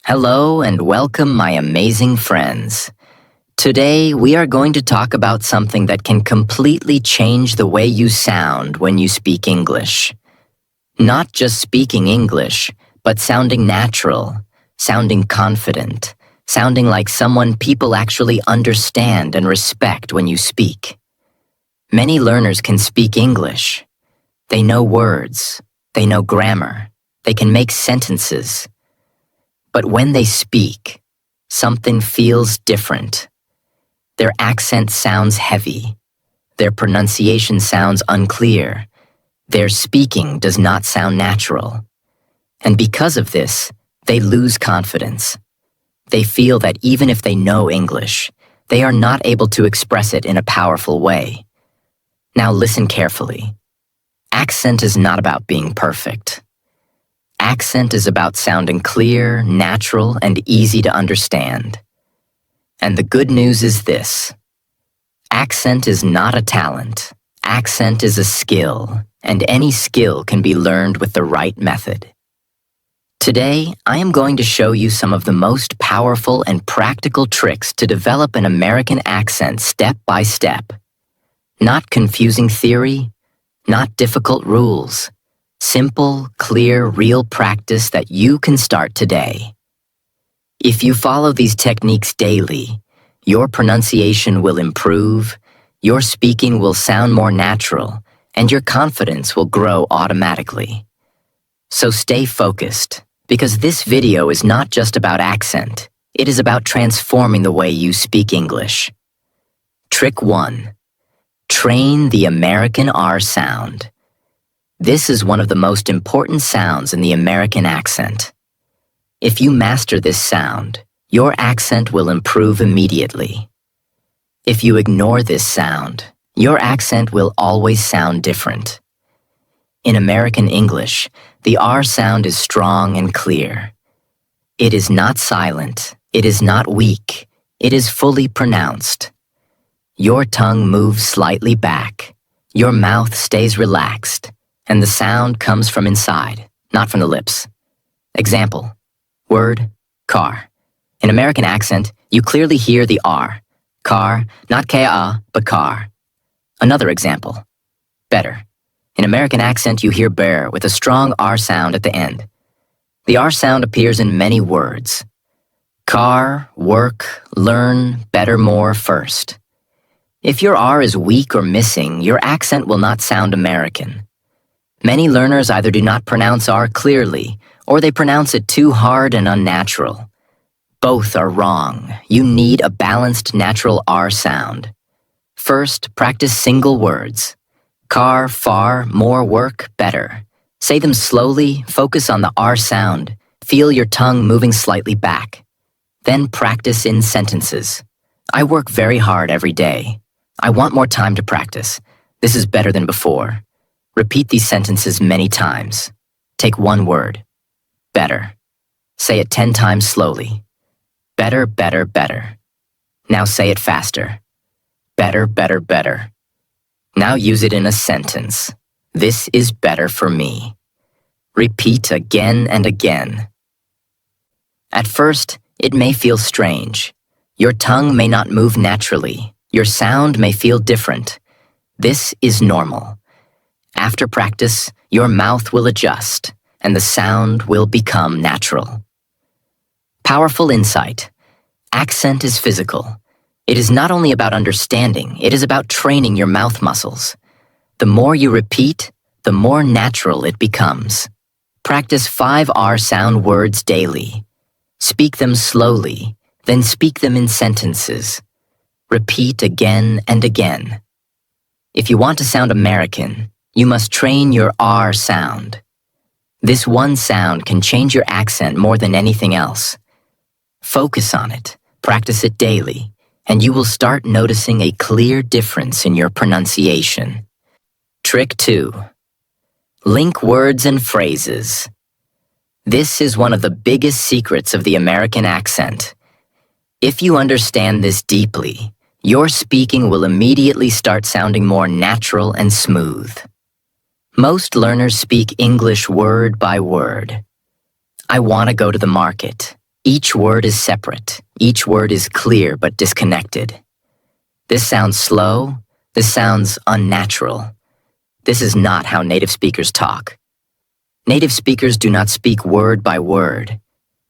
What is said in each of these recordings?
Hello and welcome, my amazing friends. Today, we are going to talk about something that can completely change the way you sound when you speak English. Not just speaking English, but sounding natural, sounding confident, sounding like someone people actually understand and respect when you speak. Many learners can speak English. They know words, they know grammar, they can make sentences. But when they speak, something feels different. Their accent sounds heavy. Their pronunciation sounds unclear. Their speaking does not sound natural. And because of this, they lose confidence. They feel that even if they know English, they are not able to express it in a powerful way. Now listen carefully. Accent is not about being perfect. Accent is about sounding clear, natural, and easy to understand. And the good news is this. Accent is not a talent. Accent is a skill, and any skill can be learned with the right method. Today, I am going to show you some of the most powerful and practical tricks to develop an American accent step by step. Not confusing theory, not difficult rules. Simple, clear, real practice that you can start today. If you follow these techniques daily, your pronunciation will improve, your speaking will sound more natural, and your confidence will grow automatically. So stay focused, because this video is not just about accent, it is about transforming the way you speak English. Trick 1. Train the American R sound. This is one of the most important sounds in the American accent. If you master this sound, your accent will improve immediately. If you ignore this sound, your accent will always sound different. In American English, the R sound is strong and clear. It is not silent, it is not weak, it is fully pronounced. Your tongue moves slightly back, your mouth stays relaxed, and the sound comes from inside, not from the lips. Example, word, car. In American accent, you clearly hear the R. Car, not K-A, but car. Another example, better. In American accent, you hear bear with a strong R sound at the end. The R sound appears in many words. Car, work, learn, better, more, first. If your R is weak or missing, your accent will not sound American. Many learners either do not pronounce R clearly, or they pronounce it too hard and unnatural. Both are wrong. You need a balanced, natural R sound. First, practice single words. Car, far, more, work, better. Say them slowly, focus on the R sound, feel your tongue moving slightly back. Then practice in sentences. I work very hard every day. I want more time to practice. This is better than before. Repeat these sentences many times. Take one word. Better. Say it 10 times slowly. Better, better, better. Now say it faster. Better, better, better. Now use it in a sentence. This is better for me. Repeat again and again. At first, it may feel strange. Your tongue may not move naturally. Your sound may feel different. This is normal. After practice, your mouth will adjust, and the sound will become natural. Powerful insight. Accent is physical. It is not only about understanding, it is about training your mouth muscles. The more you repeat, the more natural it becomes. Practice 5 R sound words daily. Speak them slowly, then speak them in sentences. Repeat again and again. If you want to sound American, you must train your R sound. This one sound can change your accent more than anything else. Focus on it, practice it daily, and you will start noticing a clear difference in your pronunciation. Trick 2. Link words and phrases. This is one of the biggest secrets of the American accent. If you understand this deeply, your speaking will immediately start sounding more natural and smooth. Most learners speak English word by word. I want to go to the market. Each word is separate. Each word is clear but disconnected. This sounds slow. This sounds unnatural. This is not how native speakers talk. Native speakers do not speak word by word.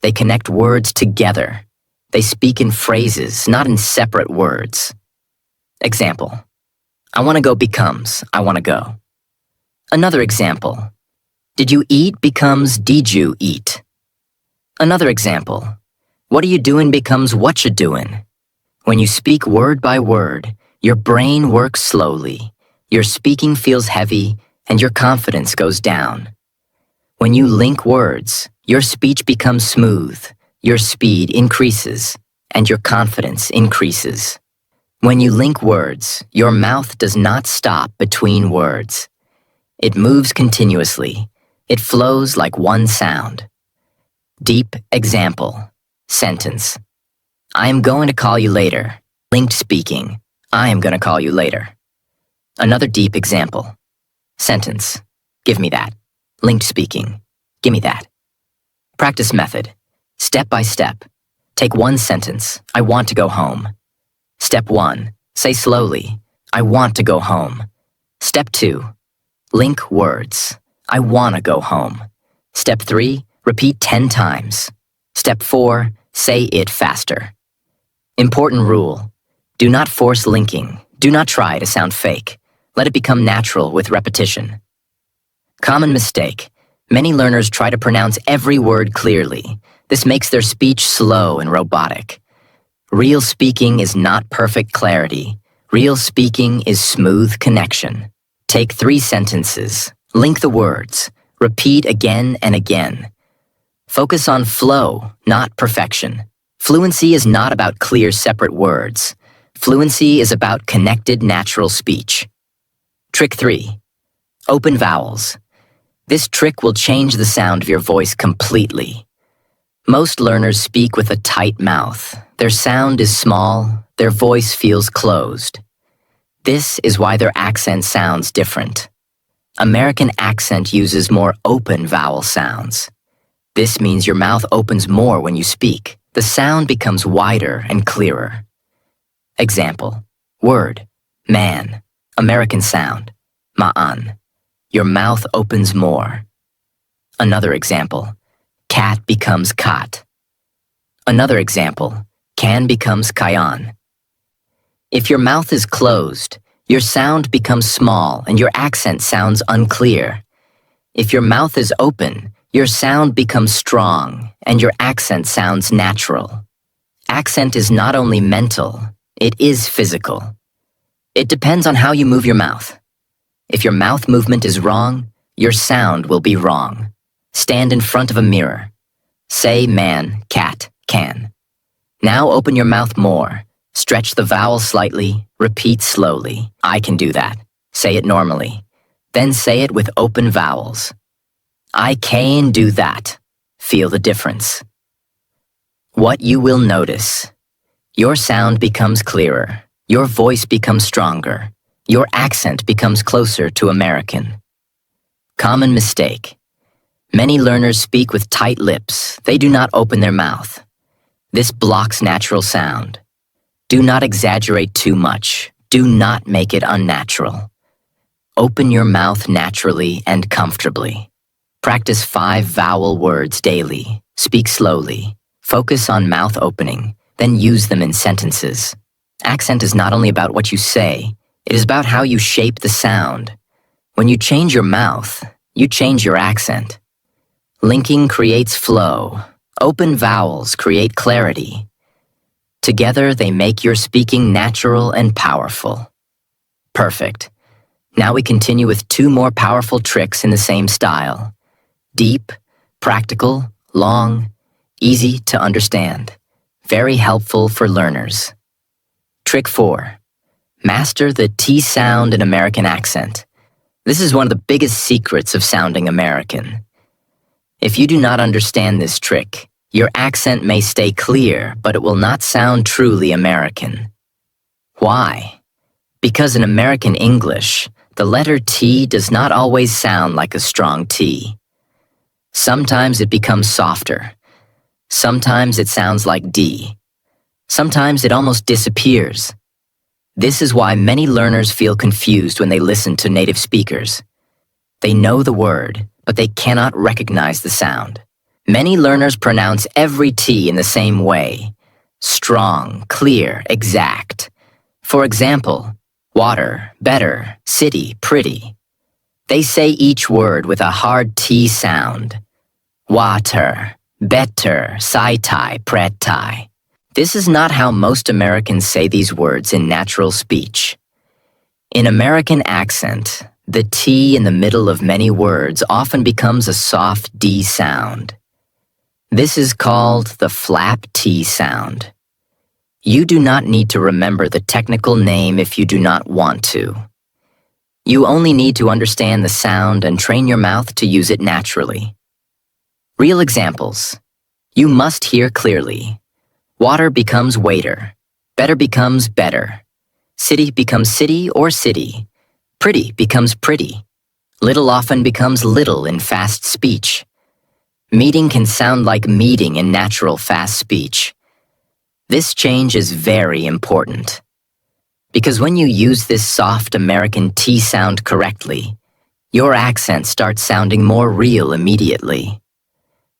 They connect words together. They speak in phrases, not in separate words. Example. I want to go becomes I want to go. Another example. Did you eat becomes did you eat. Another example. What are you doing becomes what you doing. When you speak word by word, your brain works slowly, your speaking feels heavy, and your confidence goes down. When you link words, your speech becomes smooth, your speed increases, and your confidence increases. When you link words, your mouth does not stop between words. It moves continuously. It flows like one sound. Deep example. Sentence. I am going to call you later. Linked speaking. I am going to call you later. Another deep example. Sentence. Give me that. Linked speaking. Give me that. Practice method. Step by step. Take one sentence. I want to go home. Step 1. Say slowly. I want to go home. Step 2. Link words. I want to go home. Step 3. Repeat 10 times. Step 4. Say it faster. Important rule. Do not force linking. Do not try to sound fake. Let it become natural with repetition. Common mistake. Many learners try to pronounce every word clearly. This makes their speech slow and robotic. Real speaking is not perfect clarity. Real speaking is smooth connection. Take 3 sentences. Link the words. Repeat again and again. Focus on flow, not perfection. Fluency is not about clear, separate words. Fluency is about connected, natural speech. Trick 3. Open vowels. This trick will change the sound of your voice completely. Most learners speak with a tight mouth. Their sound is small. Their voice feels closed. This is why their accent sounds different. American accent uses more open vowel sounds. This means your mouth opens more when you speak. The sound becomes wider and clearer. Example. Word. Man. American sound. Ma'an. Your mouth opens more. Another example. Cat becomes kat. Another example. Can becomes kayan. If your mouth is closed, your sound becomes small and your accent sounds unclear. If your mouth is open, your sound becomes strong and your accent sounds natural. Accent is not only mental, it is physical. It depends on how you move your mouth. If your mouth movement is wrong, your sound will be wrong. Stand in front of a mirror. Say man, cat, can. Now open your mouth more. Stretch the vowel slightly. Repeat slowly. I can do that. Say it normally. Then say it with open vowels. I can do that. Feel the difference. What you will notice. Your sound becomes clearer. Your voice becomes stronger. Your accent becomes closer to American. Common mistake. Many learners speak with tight lips. They do not open their mouth. This blocks natural sound. Do not exaggerate too much. Do not make it unnatural. Open your mouth naturally and comfortably. Practice 5 vowel words daily. Speak slowly. Focus on mouth opening, then use them in sentences. Accent is not only about what you say, it is about how you shape the sound. When you change your mouth, you change your accent. Linking creates flow. Open vowels create clarity. Together, they make your speaking natural and powerful. Perfect. Now we continue with 2 more powerful tricks in the same style. Deep, practical, long, easy to understand. Very helpful for learners. Trick 4. Master the T sound in American accent. This is one of the biggest secrets of sounding American. If you do not understand this trick, your accent may stay clear, but it will not sound truly American. Why? Because in American English, the letter T does not always sound like a strong T. Sometimes it becomes softer. Sometimes it sounds like D. Sometimes it almost disappears. This is why many learners feel confused when they listen to native speakers. They know the word, but they cannot recognize the sound. Many learners pronounce every T in the same way. Strong, clear, exact. For example, water, better, city, pretty. They say each word with a hard T sound. Water, better, saitai, pretai. This is not how most Americans say these words in natural speech. In American accent, the T in the middle of many words often becomes a soft D sound. This is called the flap T sound. You do not need to remember the technical name if you do not want to. You only need to understand the sound and train your mouth to use it naturally. Real examples. You must hear clearly. Water becomes waiter. Better becomes better. City becomes city or city. Pretty becomes pretty. Little often becomes little in fast speech. Meeting can sound like meeting in natural fast speech. This change is very important. Because when you use this soft American T sound correctly, your accent starts sounding more real immediately.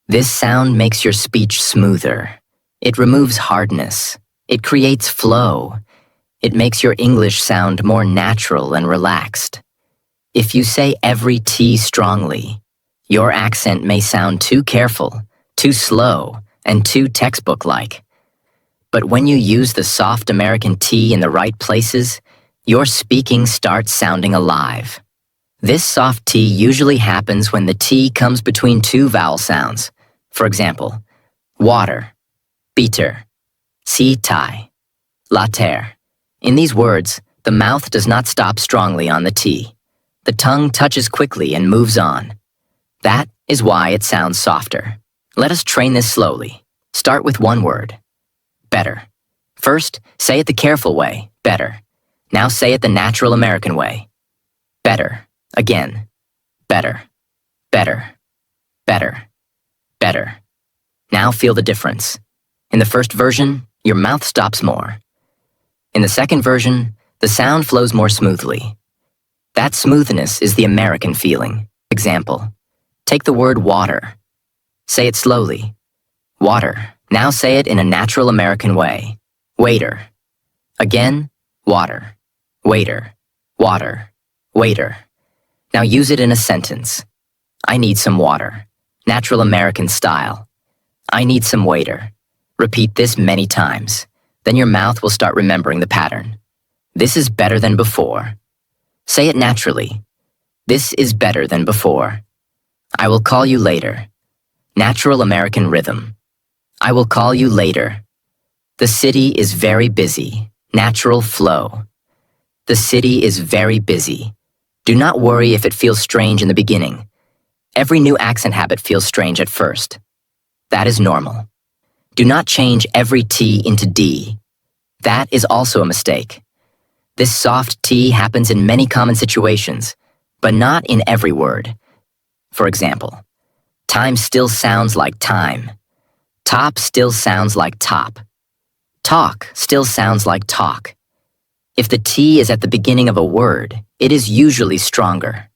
This sound makes your speech smoother. It removes hardness. It creates flow. It makes your English sound more natural and relaxed. If you say every T strongly, your accent may sound too careful, too slow, and too textbook-like. But when you use the soft American T in the right places, your speaking starts sounding alive. This soft T usually happens when the T comes between two vowel sounds. For example, water, beater, saitai, later. In these words, the mouth does not stop strongly on the T. The tongue touches quickly and moves on. That is why it sounds softer. Let us train this slowly. Start with one word. Better. First, say it the careful way, better. Now say it the natural American way. Better. Again. Better. Better. Better. Better. Now feel the difference. In the first version, your mouth stops more. In the second version, the sound flows more smoothly. That smoothness is the American feeling. Example. Take the word water. Say it slowly. Water. Now say it in a natural American way. Waiter. Again, water. Waiter. Water. Waiter. Now use it in a sentence. I need some water. Natural American style. I need some waiter. Repeat this many times. Then your mouth will start remembering the pattern. This is better than before. Say it naturally. This is better than before. I will call you later. Natural American rhythm. I will call you later. The city is very busy. Natural flow. The city is very busy. Do not worry if it feels strange in the beginning. Every new accent habit feels strange at first. That is normal. Do not change every T into D. That is also a mistake. This soft T happens in many common situations, but not in every word. For example, time still sounds like time. Top still sounds like top. Talk still sounds like talk. If the T is at the beginning of a word, it is usually stronger.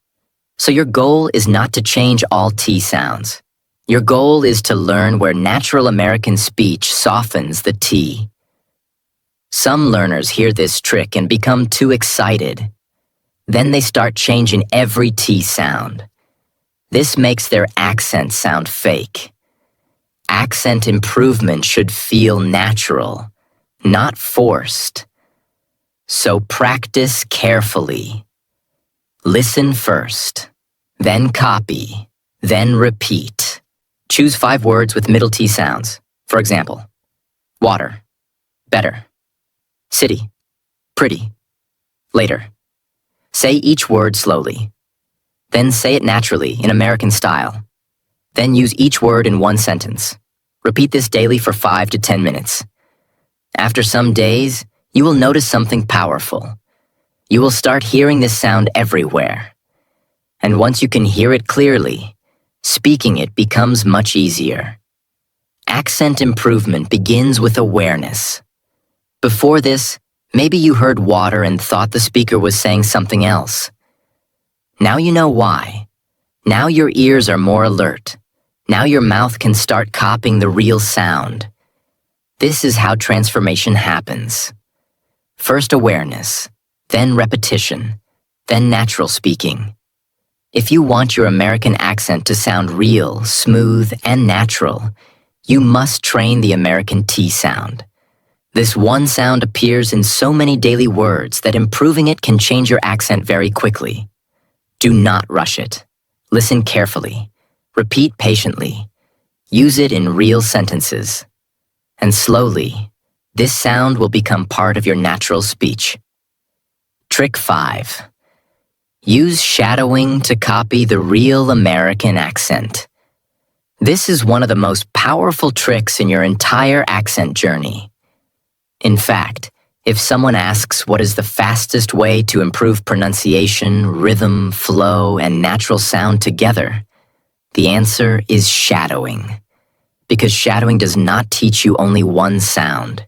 So your goal is not to change all T sounds. Your goal is to learn where natural American speech softens the T. Some learners hear this trick and become too excited. Then they start changing every T sound. This makes their accent sound fake. Accent improvement should feel natural, not forced. So practice carefully. Listen first, then copy, then repeat. Choose 5 words with middle T sounds. For example, water, better, city, pretty, later. Say each word slowly. Then say it naturally in American style. Then use each word in one sentence. Repeat this daily for 5 to 10 minutes. After some days, you will notice something powerful. You will start hearing this sound everywhere. And once you can hear it clearly, speaking it becomes much easier. Accent improvement begins with awareness. Before this, maybe you heard water and thought the speaker was saying something else. Now you know why. Now your ears are more alert. Now your mouth can start copying the real sound. This is how transformation happens. First awareness, then repetition, then natural speaking. If you want your American accent to sound real, smooth, and natural, you must train the American T sound. This one sound appears in so many daily words that improving it can change your accent very quickly. Do not rush it. Listen carefully. Repeat patiently. Use it in real sentences. And slowly, this sound will become part of your natural speech. Trick 5. Use shadowing to copy the real American accent. This is one of the most powerful tricks in your entire accent journey. In fact, if someone asks what is the fastest way to improve pronunciation, rhythm, flow, and natural sound together, the answer is shadowing. Because shadowing does not teach you only one sound.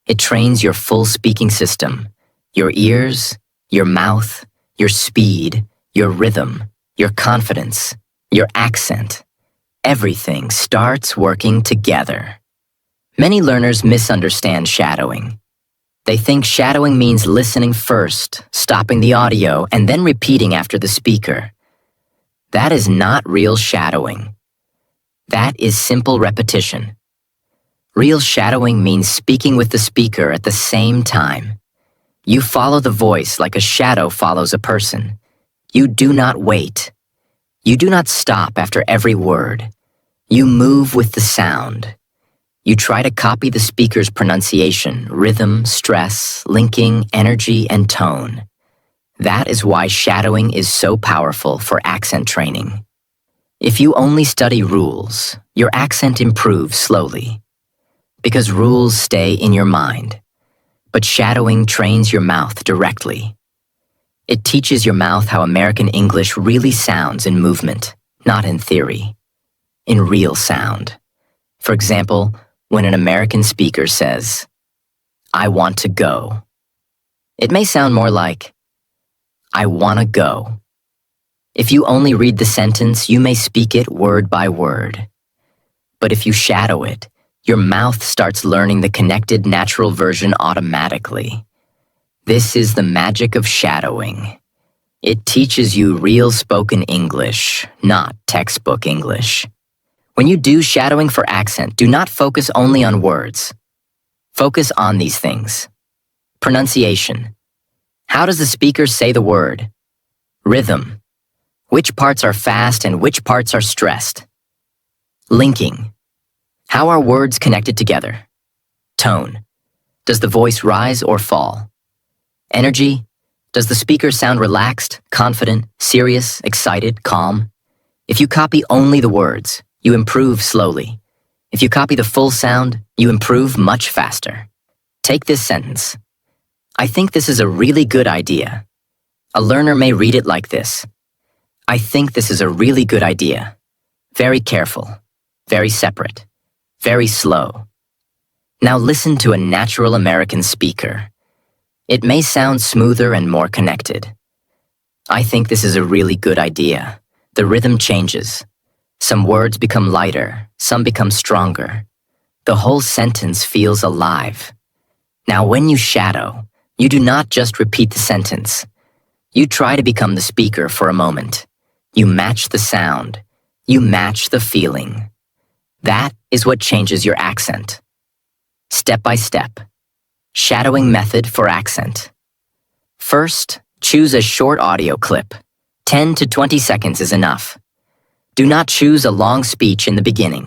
It trains your full speaking system, your ears, your mouth, your speed, your rhythm, your confidence, your accent. Everything starts working together. Many learners misunderstand shadowing. They think shadowing means listening first, stopping the audio, and then repeating after the speaker. That is not real shadowing. That is simple repetition. Real shadowing means speaking with the speaker at the same time. You follow the voice like a shadow follows a person. You do not wait. You do not stop after every word. You move with the sound. You try to copy the speaker's pronunciation, rhythm, stress, linking, energy, and tone. That is why shadowing is so powerful for accent training. If you only study rules, your accent improves slowly. Because rules stay in your mind. But shadowing trains your mouth directly. It teaches your mouth how American English really sounds in movement, not in theory. In real sound. For example, when an American speaker says, "I want to go," it may sound more like, "I want to go." If you only read the sentence, you may speak it word by word. But if you shadow it, your mouth starts learning the connected natural version automatically. This is the magic of shadowing. It teaches you real spoken English, not textbook English. When you do shadowing for accent, do not focus only on words. Focus on these things. Pronunciation. How does the speaker say the word? Rhythm. Which parts are fast and which parts are stressed? Linking. How are words connected together? Tone. Does the voice rise or fall? Energy. Does the speaker sound relaxed, confident, serious, excited, calm? If you copy only the words, you improve slowly. If you copy the full sound, you improve much faster. Take this sentence. I think this is a really good idea. A learner may read it like this. I think this is a really good idea. Very careful, very separate, very slow. Now listen to a natural American speaker. It may sound smoother and more connected. I think this is a really good idea. The rhythm changes. Some words become lighter, some become stronger. The whole sentence feels alive. Now when you shadow, you do not just repeat the sentence. You try to become the speaker for a moment. You match the sound. You match the feeling. That is what changes your accent. Step by step. Shadowing method for accent. First, choose a short audio clip. 10 to 20 seconds is enough. Do not choose a long speech in the beginning.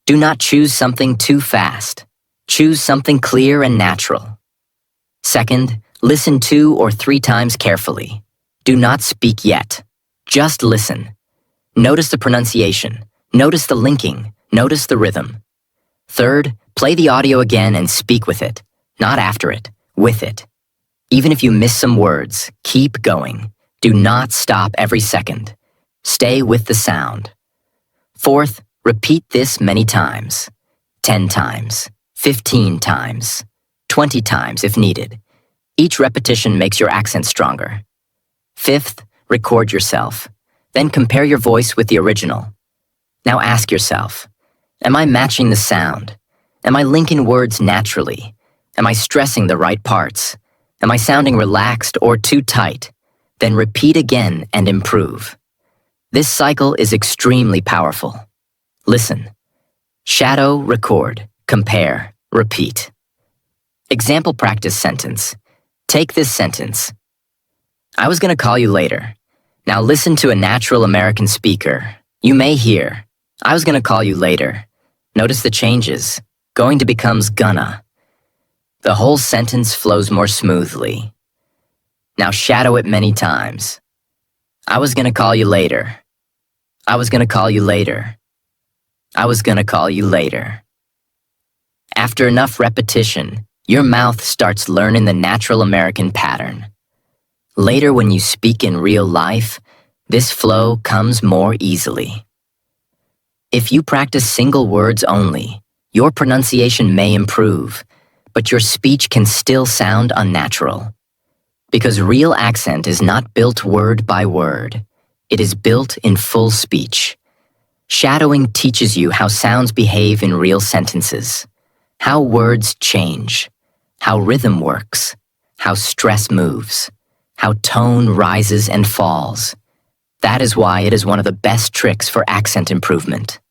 Do not choose something too fast. Choose something clear and natural. Second, listen 2 or 3 times carefully. Do not speak yet. Just listen. Notice the pronunciation. Notice the linking. Notice the rhythm. Third, play the audio again and speak with it. Not after it, with it. Even if you miss some words, keep going. Do not stop every second. Stay with the sound. Fourth, Repeat this many times, 10 times, 15 times, 20 times if needed. Each repetition makes your accent stronger. Fifth, record yourself. Then compare your voice with the original. Now ask yourself, am I matching the sound? Am I linking words naturally? Am I stressing the right parts? Am I sounding relaxed or too tight? Then repeat again and improve. This cycle is extremely powerful. Listen. Shadow, record, compare, repeat. Example practice sentence. Take this sentence. I was going to call you later. Now listen to a natural American speaker. You may hear, I was going to call you later. Notice the changes. Going to becomes gonna. The whole sentence flows more smoothly. Now shadow it many times. I was going to call you later. I was going to call you later. I was going to call you later. After enough repetition, your mouth starts learning the natural American pattern. Later, when you speak in real life, this flow comes more easily. If you practice single words only, your pronunciation may improve, but your speech can still sound unnatural. Because real accent is not built word by word. It is built in full speech. Shadowing teaches you how sounds behave in real sentences, how words change, how rhythm works, how stress moves, how tone rises and falls. That is why it is one of the best tricks for accent improvement.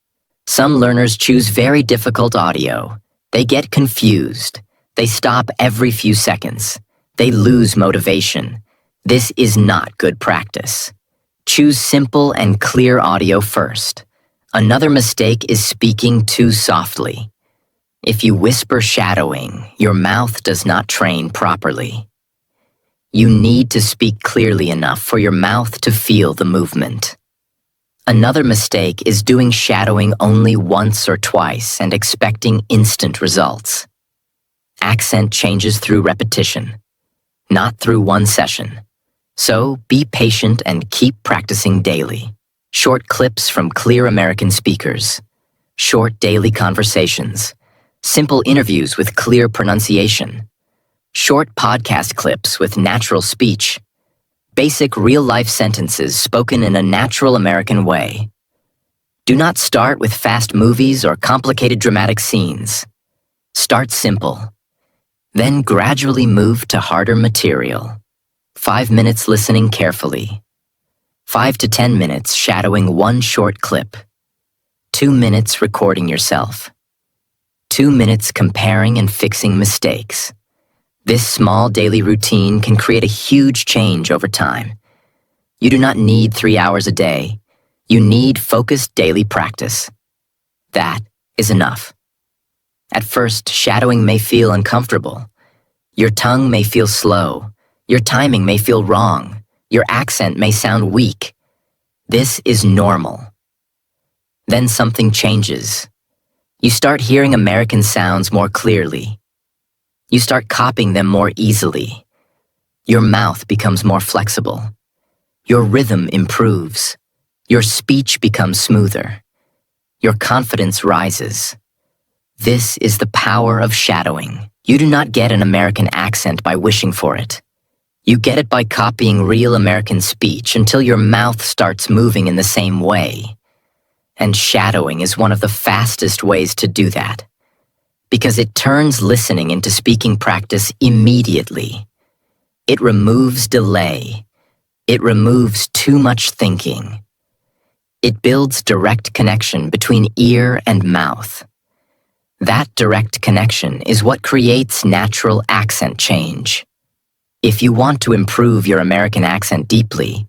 Some learners choose very difficult audio. They get confused. They stop every few seconds. They lose motivation. This is not good practice. Choose simple and clear audio first. Another mistake is speaking too softly. If you whisper shadowing, your mouth does not train properly. You need to speak clearly enough for your mouth to feel the movement. Another mistake is doing shadowing only once or twice and expecting instant results. Accent changes through repetition, not through one session. So be patient and keep practicing daily. Short clips from clear American speakers, short daily conversations, simple interviews with clear pronunciation, short podcast clips with natural speech, basic real-life sentences spoken in a natural American way. Do not start with fast movies or complicated dramatic scenes. Start simple. Then gradually move to harder material. 5 minutes listening carefully. 5 to 10 minutes shadowing one short clip. 2 minutes recording yourself. 2 minutes comparing and fixing mistakes. This small daily routine can create a huge change over time. You do not need 3 hours a day. You need focused daily practice. That is enough. At first, shadowing may feel uncomfortable. Your tongue may feel slow. Your timing may feel wrong. Your accent may sound weak. This is normal. Then something changes. You start hearing American sounds more clearly. You start copying them more easily. Your mouth becomes more flexible. Your rhythm improves. Your speech becomes smoother. Your confidence rises. This is the power of shadowing. You do not get an American accent by wishing for it. You get it by copying real American speech until your mouth starts moving in the same way. And shadowing is one of the fastest ways to do that, because it turns listening into speaking practice immediately. It removes delay. It removes too much thinking. It builds direct connection between ear and mouth. That direct connection is what creates natural accent change. If you want to improve your American accent deeply,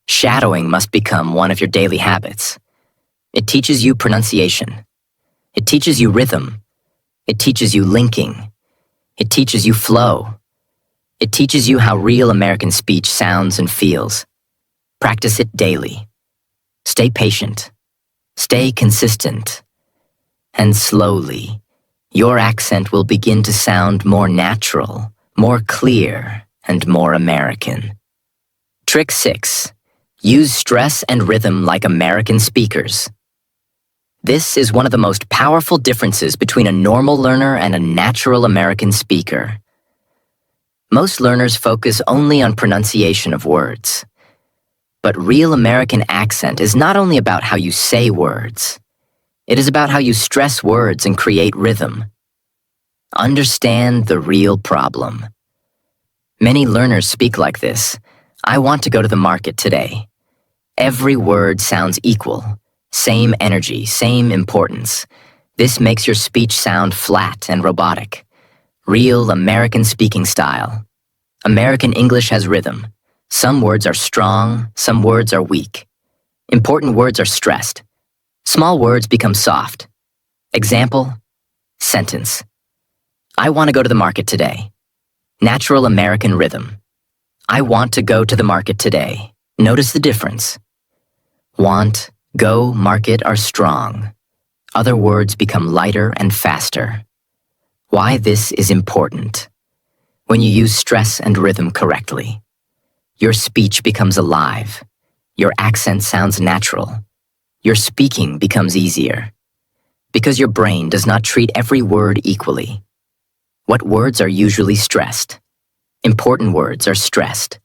shadowing must become one of your daily habits. It teaches you pronunciation. It teaches you rhythm. It teaches you linking. It teaches you flow. It teaches you how real American speech sounds and feels. Practice it daily. Stay patient. Stay consistent. And slowly, your accent will begin to sound more natural, more clear, and more American. Trick 6. Use stress and rhythm like American speakers. This is one of the most powerful differences between a normal learner and a natural American speaker. Most learners focus only on pronunciation of words. But real American accent is not only about how you say words. It is about how you stress words and create rhythm. Understand the real problem. Many learners speak like this. I want to go to the market today. Every word sounds equal. Same energy, same importance. This makes your speech sound flat and robotic. Real American speaking style. American English has rhythm. Some words are strong, some words are weak. Important words are stressed. Small words become soft. Example, sentence. I want to go to the market today. Natural American rhythm. I want to go to the market today. Notice the difference. Want, go, market are strong. Other words become lighter and faster. Why this is important. When you use stress and rhythm correctly, your speech becomes alive. Your accent sounds natural. Your speaking becomes easier. Because your brain does not treat every word equally. What words are usually stressed? Important words are stressed.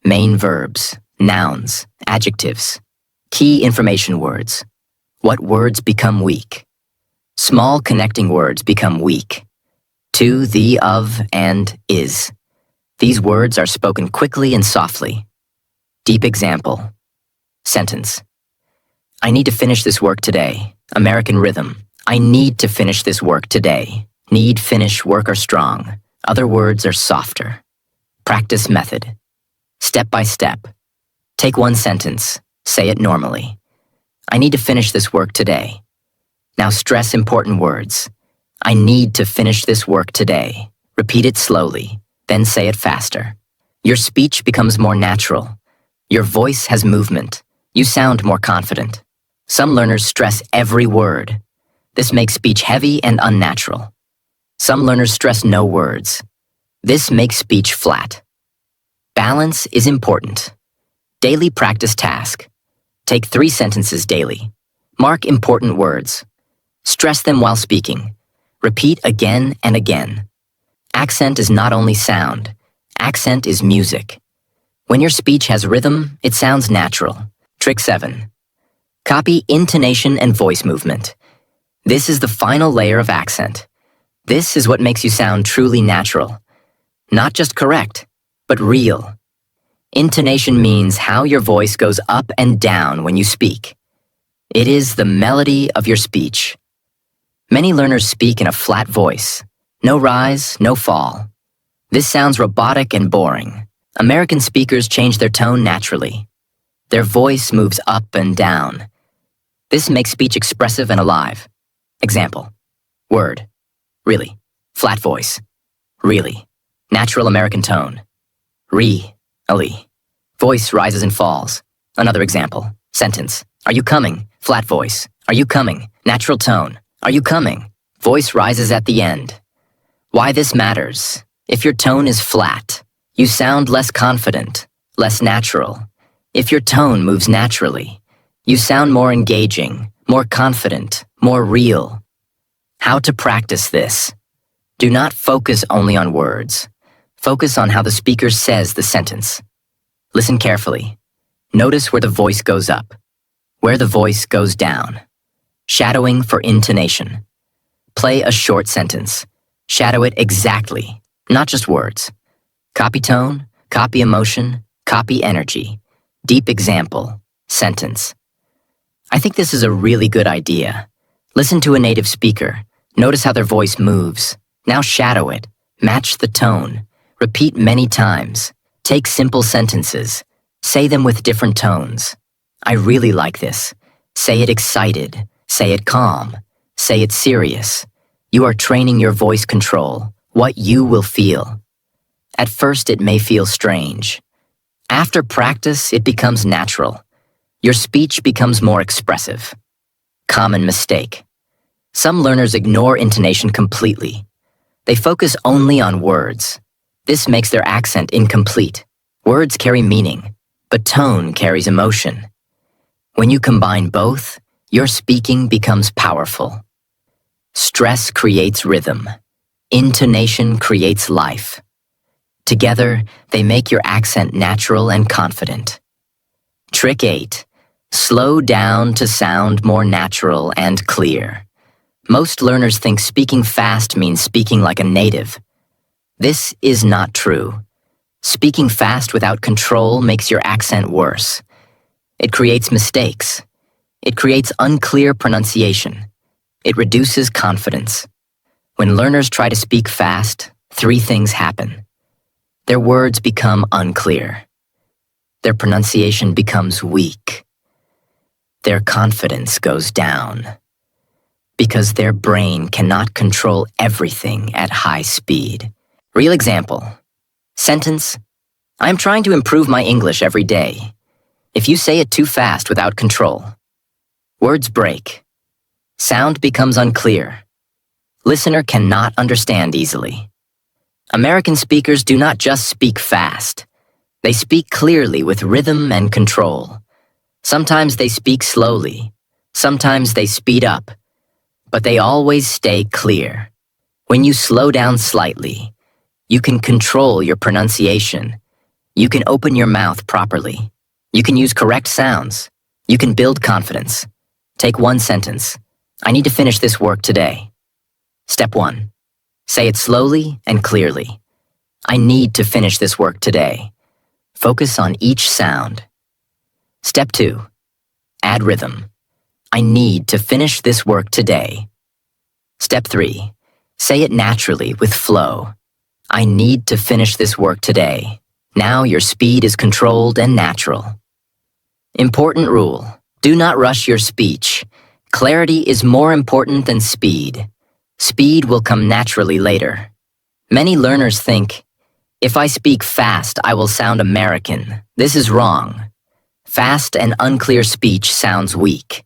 Main verbs, nouns, adjectives. Key information words. What words become weak? Small connecting words become weak. To, the, of, and, is. These words are spoken quickly and softly. Deep example. Sentence. I need to finish this work today. American rhythm. I need to finish this work today. Need, finish, work are strong. Other words are softer. Practice method. Step by step. Take one sentence. Say it normally. I need to finish this work today. Now stress important words. I need to finish this work today. Repeat it slowly, then say it faster. Your speech becomes more natural. Your voice has movement. You sound more confident. Some learners stress every word. This makes speech heavy and unnatural. Some learners stress no words. This makes speech flat. Balance is important. Daily practice task. Take 3 sentences daily. Mark important words. Stress them while speaking. Repeat again and again. Accent is not only sound. Accent is music. When your speech has rhythm, it sounds natural. Trick 7. Copy intonation and voice movement. This is the final layer of accent. This is what makes you sound truly natural. Not just correct, but real. Intonation means how your voice goes up and down when you speak. It is the melody of your speech. Many learners speak in a flat voice. No rise, no fall. This sounds robotic and boring. American speakers change their tone naturally. Their voice moves up and down. This makes speech expressive and alive. Example. Word. Really. Flat voice. Really. Natural American tone. Really. Voice rises and falls. Another example. Sentence. Are you coming? Flat voice. Are you coming? Natural tone. Are you coming? Voice rises at the end. Why this matters? If your tone is flat, you sound less confident, less natural. If your tone moves naturally, you sound more engaging, more confident, more real. How to practice this? Do not focus only on words. Focus on how the speaker says the sentence. Listen carefully. Notice where the voice goes up, where the voice goes down. Shadowing for intonation. Play a short sentence. Shadow it exactly, not just words. Copy tone, copy emotion, copy energy. Deep example, sentence. I think this is a really good idea. Listen to a native speaker. Notice how their voice moves. Now shadow it. Match the tone. Repeat many times. Take simple sentences. Say them with different tones. I really like this. Say it excited. Say it calm. Say it serious. You are training your voice control, what you will feel. At first, it may feel strange. After practice, it becomes natural. Your speech becomes more expressive. Common mistake. Some learners ignore intonation completely. They focus only on words. This makes their accent incomplete. Words carry meaning, but tone carries emotion. When you combine both, your speaking becomes powerful. Stress creates rhythm. Intonation creates life. Together, they make your accent natural and confident. Trick 8. Slow down to sound more natural and clear. Most learners think speaking fast means speaking like a native. This is not true. Speaking fast without control makes your accent worse. It creates mistakes. It creates unclear pronunciation. It reduces confidence. When learners try to speak fast, 3 things happen. Their words become unclear. Their pronunciation becomes weak. Their confidence goes down. Because their brain cannot control everything at high speed. Real example. Sentence: I am trying to improve my English every day. If you say it too fast without control, words break. Sound becomes unclear. Listener cannot understand easily. American speakers do not just speak fast. They speak clearly with rhythm and control. Sometimes they speak slowly. Sometimes they speed up. But they always stay clear. When you slow down slightly, you can control your pronunciation. You can open your mouth properly. You can use correct sounds. You can build confidence. Take one sentence. I need to finish this work today. Step 1. Say it slowly and clearly. I need to finish this work today. Focus on each sound. Step 2. Add rhythm. I need to finish this work today. Step 3. Say it naturally with flow. I need to finish this work today. Now your speed is controlled and natural. Important rule. Do not rush your speech. Clarity is more important than speed. Speed will come naturally later. Many learners think, if I speak fast, I will sound American. This is wrong. Fast and unclear speech sounds weak.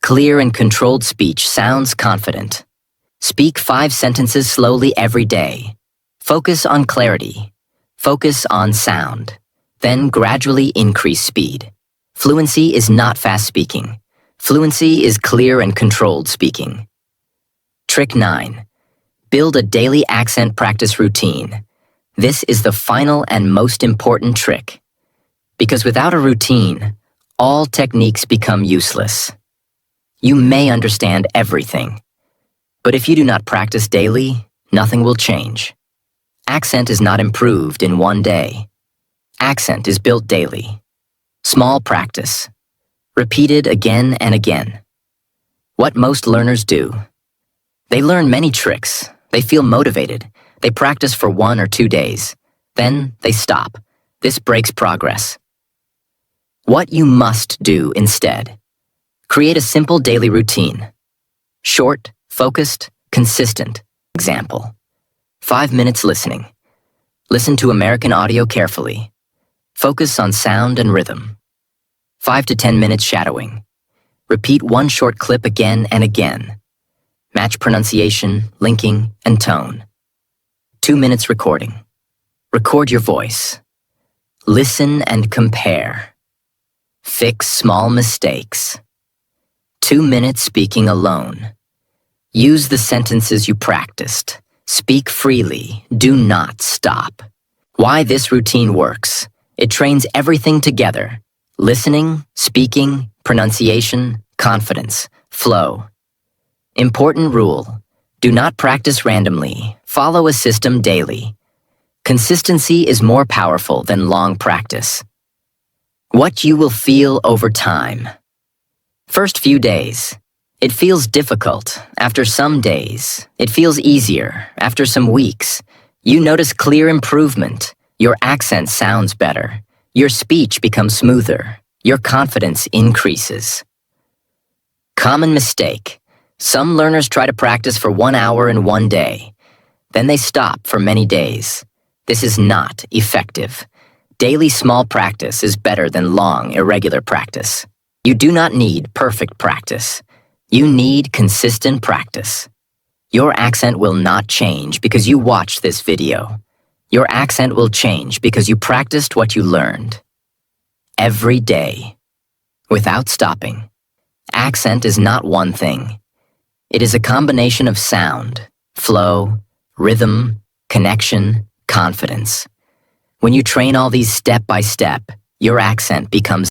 Clear and controlled speech sounds confident. Speak 5 sentences slowly every day. Focus on clarity. Focus on sound. Then gradually increase speed. Fluency is not fast speaking. Fluency is clear and controlled speaking. Trick 9. Build a daily accent practice routine. This is the final and most important trick. Because without a routine, all techniques become useless. You may understand everything, but if you do not practice daily, nothing will change. Accent is not improved in one day. Accent is built daily. Small practice. Repeated again and again. What most learners do. They learn many tricks. They feel motivated. They practice for 1 or 2 days. Then they stop. This breaks progress. What you must do instead. Create a simple daily routine. Short, focused, consistent. Example. 5 minutes listening. Listen to American audio carefully. Focus on sound and rhythm. 5 to 10 minutes shadowing. Repeat one short clip again and again. Match pronunciation, linking, and tone. 2 minutes recording. Record your voice. Listen and compare. Fix small mistakes. 2 minutes speaking alone. Use the sentences you practiced. Speak freely. Do not stop. Why this routine works. It trains everything together. Listening, speaking, pronunciation, confidence, flow. Important rule. Do not practice randomly. Follow a system daily. Consistency is more powerful than long practice. What you will feel over time. First few days. It feels difficult. After some days, it feels easier. After some weeks, you notice clear improvement. Your accent sounds better. Your speech becomes smoother. Your confidence increases. Common mistake. Some learners try to practice for 1 hour in one day. Then they stop for many days. This is not effective. Daily small practice is better than long, irregular practice. You do not need perfect practice. You need consistent practice. Your accent will not change because you watched this video. Your accent will change because you practiced what you learned. Every day. Without stopping. Accent is not one thing. It is a combination of sound, flow, rhythm, connection, confidence. When you train all these step by step, your accent becomes